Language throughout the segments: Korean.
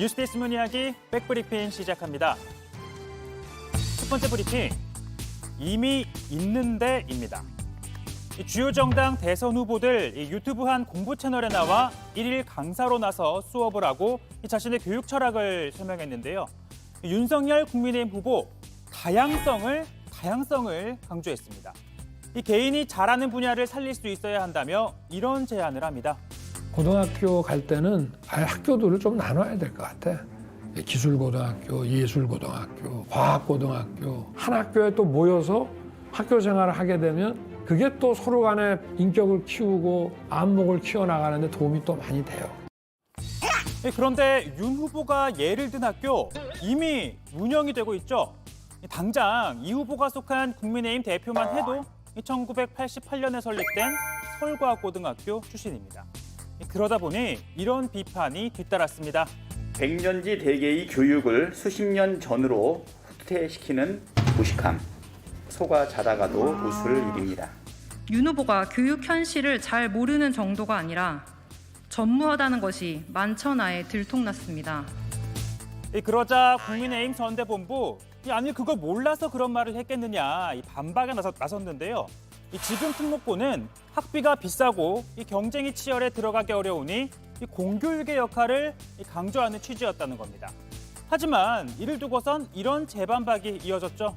뉴스데이스 문이야기 백브리핑 시작합니다. 첫 번째 브리핑, 이미 있는데입니다. 주요 정당 대선 후보들 유튜브 한 공부 채널에 나와 일일 강사로 나서 수업을 하고 자신의 교육 철학을 설명했는데요. 윤석열 국민의힘 후보 다양성을 강조했습니다. 이 개인이 잘하는 분야를 살릴 수 있어야 한다며 이런 제안을 합니다. 고등학교 갈 때는 아예 학교들을 좀 나눠야 될 것 같아. 기술고등학교, 예술고등학교, 과학고등학교 한 학교에 또 모여서 학교 생활을 하게 되면 그게 또 서로 간에 인격을 키우고 안목을 키워나가는 데 도움이 또 많이 돼요. 그런데 윤 후보가 예를 든 학교 이미 운영이 되고 있죠. 당장 이 후보가 속한 국민의힘 대표만 해도 1988년에 설립된 서울과학고등학교 출신입니다. 그러다 보니 이런 비판이 뒤따랐습니다. 백년지 대계의 교육을 수십 년 전으로 후퇴시키는 무식함. 속아 자다가도 웃을 일입니다. 윤 후보가 교육 현실을 잘 모르는 정도가 아니라 전무하다는 것이 만천하에 들통났습니다. 그러자 국민의힘 선대본부 아니 그걸 몰라서 그런 말을 했겠느냐 반박에 나섰는데요. 지금 특목고는 학비가 비싸고 경쟁이 치열해 들어가기 어려우니 공교육의 역할을 강조하는 취지였다는 겁니다. 하지만 이를 두고선 이런 재반박이 이어졌죠.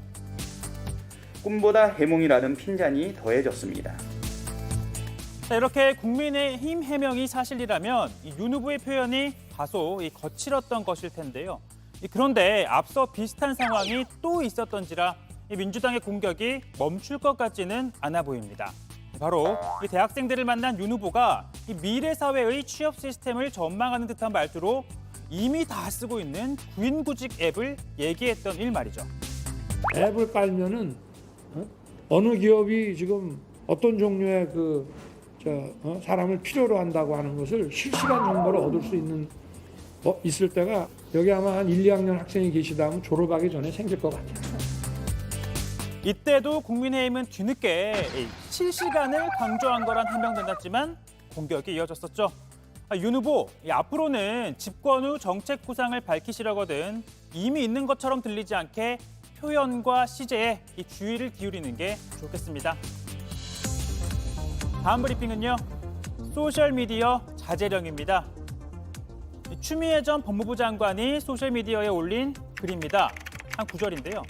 꿈보다 해몽이라는 핀잔이 더해졌습니다. 이렇게 국민의힘 해명이 사실이라면 윤 후보의 표현이 다소 거칠었던 것일 텐데요. 그런데 앞서 비슷한 상황이 또 있었던지라 민주당의 공격이 멈출 것 같지는 않아 보입니다. 바로 대학생들을 만난 윤 후보가 미래 사회의 취업 시스템을 전망하는 듯한 말투로 이미 다 쓰고 있는 구인구직 앱을 얘기했던 일 말이죠. 앱을 깔면은 어느 기업이 지금 어떤 종류의 사람을 필요로 한다고 하는 것을 실시간 정보를 얻을 수 있는 있을 때가 여기 아마 한 1, 2학년 학생이 계시다 하면 졸업하기 전에 생길 것 같아요. 이때도 국민의힘은 뒤늦게 실시간을 강조한 거란 해명된다지만 공격이 이어졌었죠. 윤 후보, 앞으로는 집권 후 정책 구상을 밝히시려거든 이미 있는 것처럼 들리지 않게 표현과 시제에 주의를 기울이는 게 좋겠습니다. 다음 브리핑은요. 소셜미디어 자제령입니다. 추미애 전 법무부 장관이 소셜미디어에 올린 글입니다. 한 구절인데요.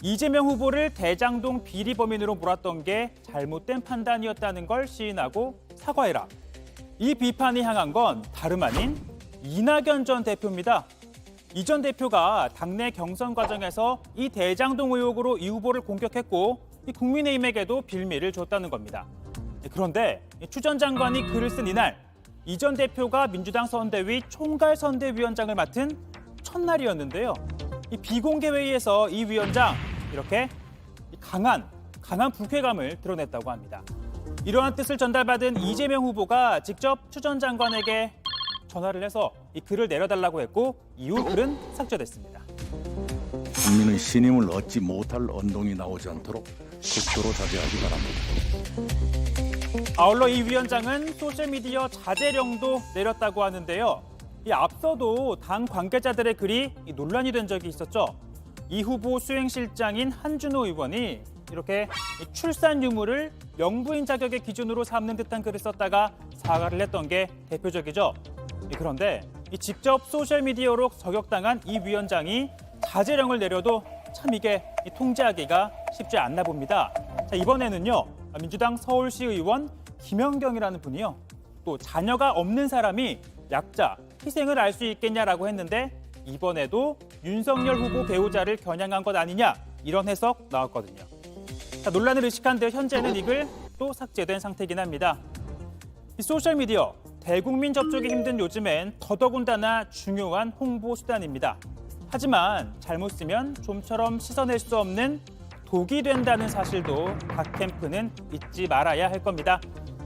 이재명 후보를 대장동 비리 범인으로 몰았던 게 잘못된 판단이었다는 걸 시인하고 사과해라. 이 비판이 향한 건 다름 아닌 이낙연 전 대표입니다. 이 전 대표가 당내 경선 과정에서 이 대장동 의혹으로 이 후보를 공격했고 국민의힘에게도 빌미를 줬다는 겁니다. 그런데 추 전 장관이 글을 쓴 이날 이 전 대표가 민주당 선대위 총괄선대위원장을 맡은 첫날이었는데요. 이 비공개 회의에서 이 위원장 이렇게 강한 불쾌감을 드러냈다고 합니다. 이러한 뜻을 전달받은 이재명 후보가 직접 추 전 장관에게 전화를 해서 이 글을 내려달라고 했고 이후 글은 삭제됐습니다. 국민의 신임을 얻지 못할 언동이 나오지 않도록 극도로 자제하기 바랍니다. 아울러 이 위원장은 소셜미디어 자제령도 내렸다고 하는데요. 앞서도 당 관계자들의 글이 논란이 된 적이 있었죠. 이 후보 수행실장인 한준호 의원이 이렇게 출산 유무를 명부인 자격의 기준으로 삼는 듯한 글을 썼다가 사과를 했던 게 대표적이죠. 그런데 직접 소셜미디어로 저격당한 이 위원장이 자제령을 내려도 참 이게 통제하기가 쉽지 않나 봅니다. 자, 이번에는요. 민주당 서울시 의원 김연경이라는 분이요. 또 자녀가 없는 사람이 약자, 희생을 알 수 있겠냐라고 했는데 이번에도 윤석열 후보 배우자를 겨냥한 것 아니냐 이런 해석 나왔거든요. 자, 논란을 의식한 데 현재는 이 글 또 삭제된 상태이긴 합니다. 이 소셜미디어 대국민 접촉이 힘든 요즘엔 더더군다나 중요한 홍보 수단입니다. 하지만 잘못 쓰면 좀처럼 씻어낼 수 없는 독이 된다는 사실도 각 캠프는 잊지 말아야 할 겁니다.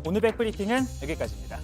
오늘 백브리핑은 여기까지입니다.